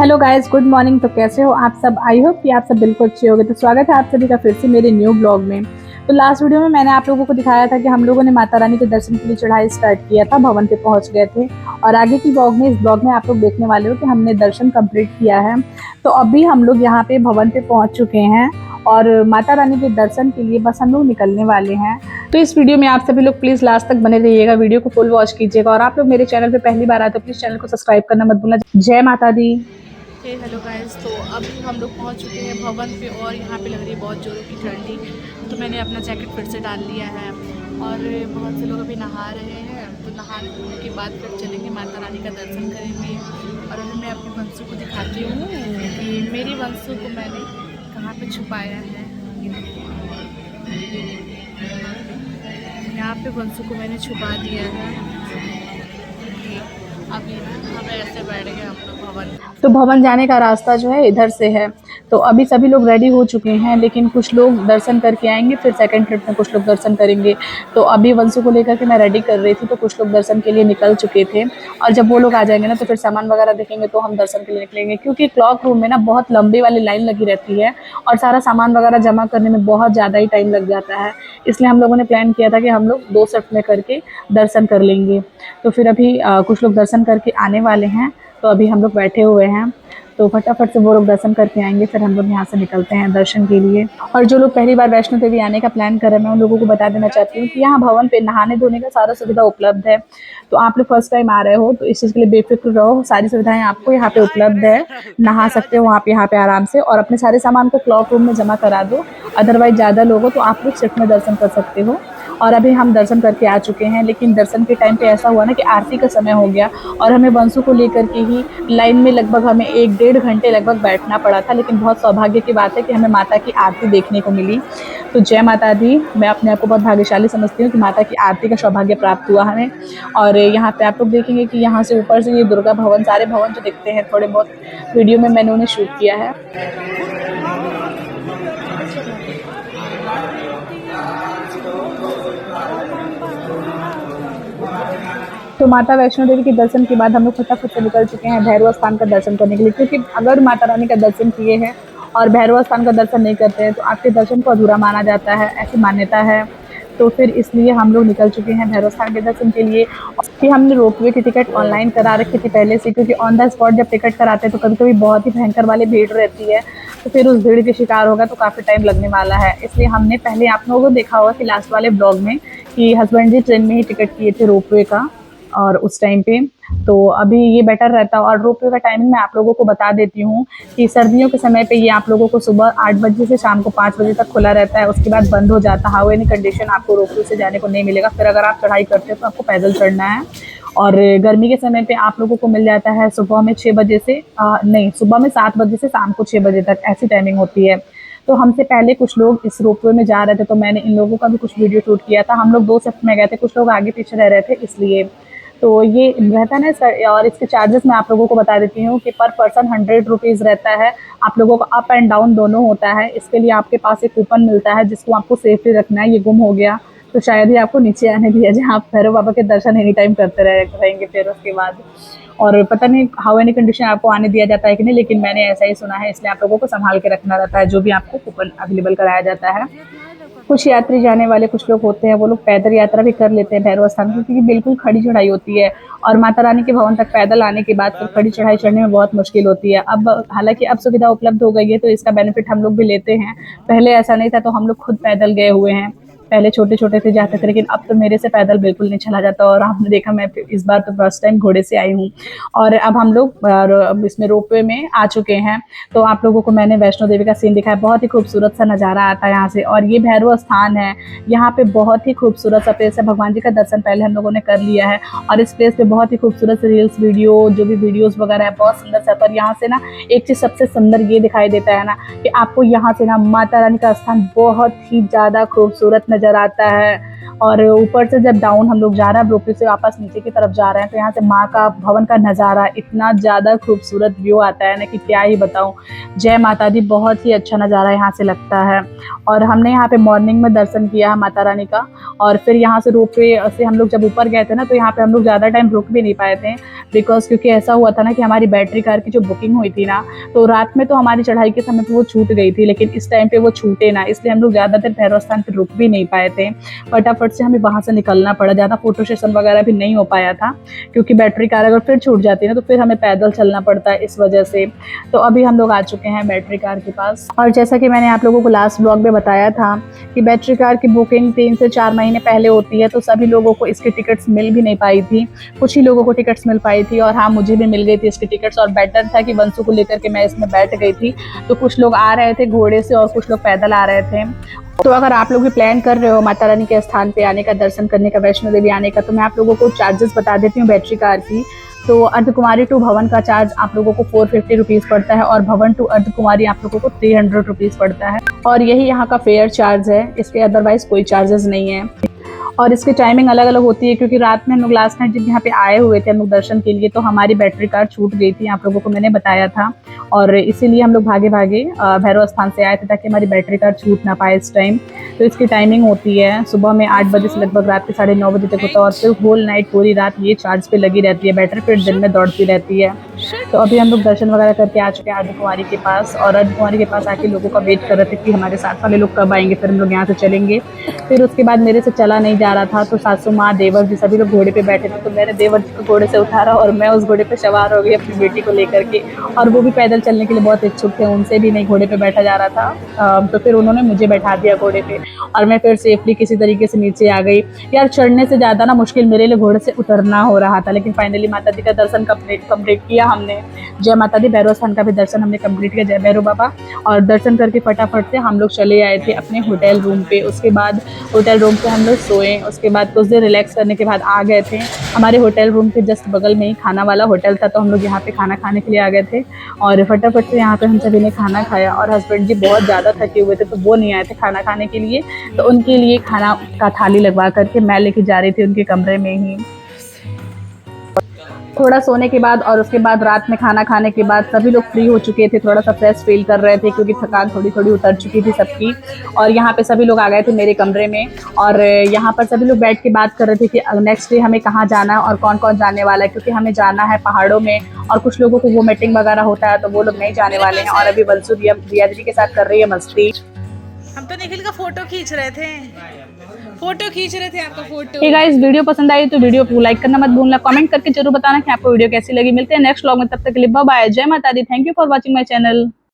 Hello guys, good morning. तो कैसे हो आप सब? आई होप कि आप सब बिल्कुल अच्छे होंगे। तो स्वागत है आप सभी का फिर से मेरे न्यू ब्लॉग में। तो लास्ट वीडियो में मैंने आप लोगों को दिखाया था कि हम लोगों ने माता रानी के दर्शन के लिए चढ़ाई स्टार्ट किया था, भवन पे पहुंच गए थे। और आगे की इस ब्लॉग में आप लोग देखने वाले हो कि हमने दर्शन कंप्लीट किया है। तो अभी हम लोग यहाँ पे भवन पे पहुंच चुके हैं और माता रानी के दर्शन के लिए बस हम लोग निकलने वाले हैं। तो इस वीडियो में आप सभी लोग प्लीज़ लास्ट तक बने रहिएगा, वीडियो को फुल वॉच कीजिएगा। और आप लोग मेरे चैनल पे पहली बार आए तो प्लीज़ चैनल को सब्सक्राइब करना मत भूलना। जय माता दी। हेलो गाइस, तो अभी हम लोग पहुंच चुके हैं भवन पे और यहाँ पे लग रही है बहुत ज़ोरों की ठंडी। तो मैंने अपना जैकेट फिर से डाल लिया है और बहुत से लोग अभी नहा रहे हैं। तो नहाने धोने के बाद फिर चलेंगे, माता रानी का दर्शन करेंगे। और अभी मैं अपनी वंशु को दिखाती हूँ कि मेरी वंशु को मैंने कहाँ पे छुपाया है। यहाँ पे वंशु को मैंने छुपा दिया है। अभी हम ऐसे बैठ गए हम लोग भवन। तो भवन जाने का रास्ता जो है इधर से है। तो अभी सभी लोग रेडी हो चुके हैं, लेकिन कुछ लोग दर्शन करके आएंगे, फिर सेकंड ट्रिप में कुछ लोग दर्शन करेंगे। तो अभी वंशु को लेकर के मैं रेडी कर रही थी, तो कुछ लोग दर्शन के लिए निकल चुके थे। और जब वो लोग आ जाएंगे ना, तो फिर सामान वगैरह देखेंगे तो हम दर्शन के लिए निकलेंगे। क्योंकि क्लॉक रूम में ना बहुत लंबी वाली लाइन लगी रहती है और सारा सामान वगैरह जमा करने में बहुत ज़्यादा ही टाइम लग जाता है। इसलिए हम लोगों ने प्लान किया था कि हम लोग 2 शिफ्ट में करके दर्शन कर लेंगे। तो फिर अभी कुछ लोग दर्शन करके आने वाले हैं। तो अभी हम लोग बैठे हुए हैं, तो फटाफट से वो लोग दर्शन करके आएंगे, फिर हम लोग यहाँ से निकलते हैं दर्शन के लिए। और जो लोग पहली बार वैष्णो देवी आने का प्लान कर रहे हैं, मैं उन लोगों को बता देना चाहती हूँ कि यहाँ भवन पे नहाने धोने का सारा सुविधा उपलब्ध है। तो आप लोग फर्स्ट टाइम आ रहे हो तो इस चीज़ के लिए बेफिक्र रहो, सारी सुविधाएं आपको यहाँ पे उपलब्ध है। नहा सकते हो आप यहाँ पे आराम से, और अपने सारे सामान को क्लॉक रूम में जमा करा दो। अदरवाइज ज़्यादा लोग हो तो आप लोग शिफ्ट में दर्शन कर सकते हो। और अभी हम दर्शन करके आ चुके हैं, लेकिन दर्शन के टाइम पे ऐसा हुआ ना कि आरती का समय हो गया और हमें वंशु को लेकर के ही लाइन में लगभग हमें 1 डेढ़ घंटे लगभग बैठना पड़ा था। लेकिन बहुत सौभाग्य की बात है कि हमें माता की आरती देखने को मिली। तो जय माता दी। मैं अपने आप को बहुत भाग्यशाली समझती हूँ कि माता की आरती का सौभाग्य प्राप्त हुआ हमें। और यहाँ पे आप लोग देखेंगे कि यहाँ से ऊपर से ये दुर्गा भवन, सारे भवन जो दिखते हैं, थोड़े बहुत वीडियो में मैंने उन्हें शूट किया है। तो माता वैष्णो देवी के दर्शन के बाद हम लोग फटाफट से निकल चुके हैं भैरव स्थान का दर्शन करने के लिए। क्योंकि अगर माता रानी का दर्शन किए हैं और भैरव स्थान का दर्शन नहीं करते हैं तो आपके दर्शन को अधूरा माना जाता है, ऐसी मान्यता है। तो फिर इसलिए हम लोग निकल चुके हैं भैरव स्थान के दर्शन के लिए। और फिर हमने रोपवे की टिकट ऑनलाइन करा रखी थी पहले से, क्योंकि ऑन द स्पॉट जब टिकट कराते हैं तो कभी कभी बहुत ही भयंकर वाली भीड़ रहती है। तो फिर उस भीड़ के शिकार होगा तो काफ़ी टाइम लगने वाला है। इसलिए हमने पहले, आप लोगों को देखा होगा कि लास्ट वाले ब्लॉग में कि हस्बैंड जी ट्रेन में ही टिकट किए थे रोपवे का, और उस टाइम पे तो अभी ये बेटर रहता। और रोपवे का टाइमिंग मैं आप लोगों को बता देती हूँ कि सर्दियों के समय पे ये आप लोगों को सुबह 8 बजे से शाम को 5 बजे तक खुला रहता है, उसके बाद बंद हो जाता है। हाउ एनी कंडीशन आपको रोपवे से जाने को नहीं मिलेगा। फिर अगर आप चढ़ाई करते हो तो आपको पैदल चढ़ना है। और गर्मी के समय पे आप लोगों को मिल जाता है सुबह में 6 बजे से नहीं, सुबह में 7 बजे से शाम को 6 बजे तक, ऐसी टाइमिंग होती है। तो हमसे पहले कुछ लोग इस रोपवे में जा रहे थे, तो मैंने इन लोगों का भी कुछ वीडियो शूट किया था। हम लोग 2 शिफ्ट में गए थे, कुछ लोग आगे पीछे रह रहे थे इसलिए। तो ये रहता है ना। और इसके चार्जेस मैं आप लोगों को बता देती हूँ कि पर पर्सन 100 रुपीज़ रहता है। आप लोगों को अप एंड डाउन दोनों होता है। इसके लिए आपके पास एक कूपन मिलता है जिसको आपको सेफली रखना है। ये गुम हो गया तो शायद ही आपको नीचे आने दिया जहाँ आप भैरव बाबा के दर्शन एनी टाइम करते रहेंगे फिर उसके बाद। और पता नहीं हाउ एनी कंडीशन आपको आने दिया जाता है कि नहीं, लेकिन मैंने ऐसा ही सुना है। इसलिए आप लोगों को संभाल के रखना रहता है जो भी आपको कूपन अवेलेबल कराया जाता है। कुछ यात्री जाने वाले कुछ लोग होते हैं, वो लोग पैदल यात्रा भी कर लेते हैं भैरव स्थान की, क्योंकि बिल्कुल खड़ी चढ़ाई होती है। और माता रानी के भवन तक पैदल आने के बाद फिर खड़ी चढ़ाई चढ़ने में बहुत मुश्किल होती है। अब हालांकि अब सुविधा उपलब्ध हो गई है तो इसका बेनिफिट हम लोग भी लेते हैं। पहले ऐसा नहीं था, तो हम लोग खुद पैदल गए हुए हैं। पहले छोटे छोटे थे जाते थे, लेकिन अब तो मेरे से पैदल बिल्कुल नहीं चला जाता। और आपने देखा, मैं इस बार तो फर्स्ट टाइम घोड़े से आई हूँ। और अब हम लोग इसमें रोपवे में आ चुके हैं। तो आप लोगों को मैंने वैष्णो देवी का सीन दिखाया, बहुत ही खूबसूरत सा नज़ारा आता है यहाँ से। और ये भैरव स्थान है, यहाँ पे बहुत ही खूबसूरत सा प्लेस है। भगवान जी का दर्शन पहले हम लोगों ने कर लिया है और इस प्लेस पे बहुत ही खूबसूरत से रील्स वीडियो जो भी वीडियोस वगैरह है, बहुत सुंदर सा। पर यहाँ से ना एक चीज़ सबसे सुंदर ये दिखाई देता है ना कि आपको यहाँ से ना माता रानी का स्थान बहुत ही ज़्यादा खूबसूरत नज़र आता है। और ऊपर से जब डाउन हम लोग जा रहे हैं, रोपवे से वापस नीचे की तरफ जा रहे हैं, तो यहाँ से माँ का भवन का नज़ारा इतना ज़्यादा खूबसूरत व्यू आता है ना कि क्या ही बताऊँ। जय माता दी, बहुत ही अच्छा नज़ारा यहाँ से लगता है। और हमने यहाँ पे मॉर्निंग में दर्शन किया है माता रानी का, और फिर यहाँ से रोपवे से हम लोग जब ऊपर गए थे ना, तो यहाँ पे हम लोग ज़्यादा टाइम रुक भी नहीं पाए थे, बिकॉज क्योंकि ऐसा हुआ था ना कि हमारी बैटरी कार की जो बुकिंग हुई थी ना, तो रात में तो हमारी चढ़ाई के समय पे वो छूट गई थी, लेकिन इस टाइम पे वो छूटे ना, इसलिए हम लोग ज़्यादा देर भैरव स्थान पे रुक भी नहीं पाए थे। फटाफट से हमें वहाँ से निकलना पड़ा, ज़्यादा फोटो सेशन वगैरह भी नहीं हो पाया था, क्योंकि बैटरी कार अगर फिर छूट जाती है ना, तो फिर हमें पैदल चलना पड़ता है इस वजह से। तो अभी हम लोग आ चुके हैं बैटरी कार के पास। और जैसा कि मैंने आप लोगों को लास्ट ब्लॉग में बताया था कि बैटरी कार की बुकिंग 3 से 4 महीने पहले होती है, तो सभी लोगों को इसकी टिकट्स मिल भी नहीं पाई थी, कुछ ही लोगों को टिकट्स मिल पाई थी। और हाँ, मुझे भी मिल गई थी इसकी टिकट्स, और बेटर था कि वंशु को लेकर के मैं इसमें बैठ गई थी। तो कुछ लोग आ रहे थे घोड़े से और कुछ लोग पैदल आ रहे थे। तो अगर आप लोग भी प्लान कर रहे हो माता रानी के स्थान पे आने का, दर्शन करने का, वैष्णो देवी आने का, तो मैं आप लोगों को चार्जेस बता देती हूँ बैटरी कार की। तो अर्धकुमारी टू भवन का चार्ज आप लोगों को 450 रुपीज़ पड़ता है, और भवन टू अर्धकुमारी आप लोगों को 300 रुपीज़ पड़ता है, और यही यहाँ का फेयर चार्ज है, इसके अदरवाइज कोई चार्जेस नहीं है। और इसकी टाइमिंग अलग अलग होती है, क्योंकि रात में हम लोग लास्ट नाइट जब यहाँ पे आए हुए थे हम लोग दर्शन के लिए, तो हमारी बैटरी कार छूट गई थी, आप लोगों को मैंने बताया था, और इसीलिए हम लोग भागे भागे भैरव स्थान से आए थे, ताकि हमारी बैटरी कार छूट ना पाए इस टाइम। तो इसकी टाइमिंग होती है सुबह में 8 बजे से लगभग रात के 9:30 बजे तक होता है, और फिर होल नाइट पूरी रात ये चार्ज पे लगी रहती है बैटरी, फिर दिन में दौड़ती रहती है। तो अभी हम लोग दर्शन वगैरह करके आ चुके हैं अर्धकुमारी के पास, और अर्धकुमारी के पास आके लोगों का वेट कर रहे थे कि हमारे साथ वाले लोग कब आएंगे, फिर हम लोग यहाँ से चलेंगे। फिर उसके बाद मेरे से चला नहीं जा रहा था, तो सासू माँ, देवर जी सभी लोग घोड़े पे बैठे थे, तो मैंने देवर जी को घोड़े से उतारा और मैं उस घोड़े पे सवार हो गई अपनी बेटी को लेकर के। और वो भी पैदल चलने के लिए बहुत इच्छुक थे, उनसे भी नहीं घोड़े पे बैठा जा रहा था, तो फिर उन्होंने मुझे बैठा दिया घोड़े पे, और मैं फिर सेफली किसी तरीके से नीचे आ गई। यार चढ़ने से ज़्यादा ना मुश्किल मेरे लिए घोड़े से उतरना हो रहा था, लेकिन फाइनली माता जी का दर्शन कंप्लीट किया हमने। जय माता दी, भैरव स्थान का भी दर्शन हमने कंप्लीट किया, जय भैरव बाबा। और दर्शन करके फटाफट से हम लोग चले आए थे अपने होटल रूम पे। उसके बाद होटल रूम पे हम लोग सोए, उसके बाद कुछ देर रिलैक्स करने के बाद आ गए थे। हमारे होटल रूम के जस्ट बगल में ही खाना वाला होटल था, तो हम लोग यहाँ पे खाना खाने के लिए आ गए थे, और फटाफट से यहाँ पे हम सभी ने खाना खाया। और हस्बैंड जी बहुत ज़्यादा थके हुए थे, तो वो नहीं आए थे खाना खाने के लिए, तो उनके लिए खाना का थाली लगवा करके मैं लेके जा रही थी उनके कमरे में ही। थोड़ा सोने के बाद और उसके बाद रात में खाना खाने के बाद सभी लोग फ्री हो चुके थे, थोड़ा सा फ्रेश फील कर रहे थे, क्योंकि थकान थोड़ी थोड़ी उतर चुकी थी सबकी। और यहाँ पे सभी लोग आ गए थे मेरे कमरे में, और यहाँ पर सभी लोग बैठ के बात कर रहे थे कि नेक्स्ट डे हमें कहाँ जाना है और कौन कौन जाने वाला है, क्योंकि हमें जाना है पहाड़ों में, और कुछ लोगों को वो मीटिंग वगैरह होता है, तो वो लोग नहीं जाने वाले हैं। और अभी वंशु दिया दीदी के साथ कर रही है मस्ती। हम तो निखिल का फोटो खींच रहे थे आपका फोटो। ठीक है, इस वीडियो पसंद आई तो वीडियो को लाइक करना मत भूलना, कमेंट करके जरूर बताना कि आपको वीडियो कैसी लगी। मिलते हैं नेक्स्ट व्लॉग में, तब तक के लिए बाय बाय, जय माता दी, thank you for watching my channel.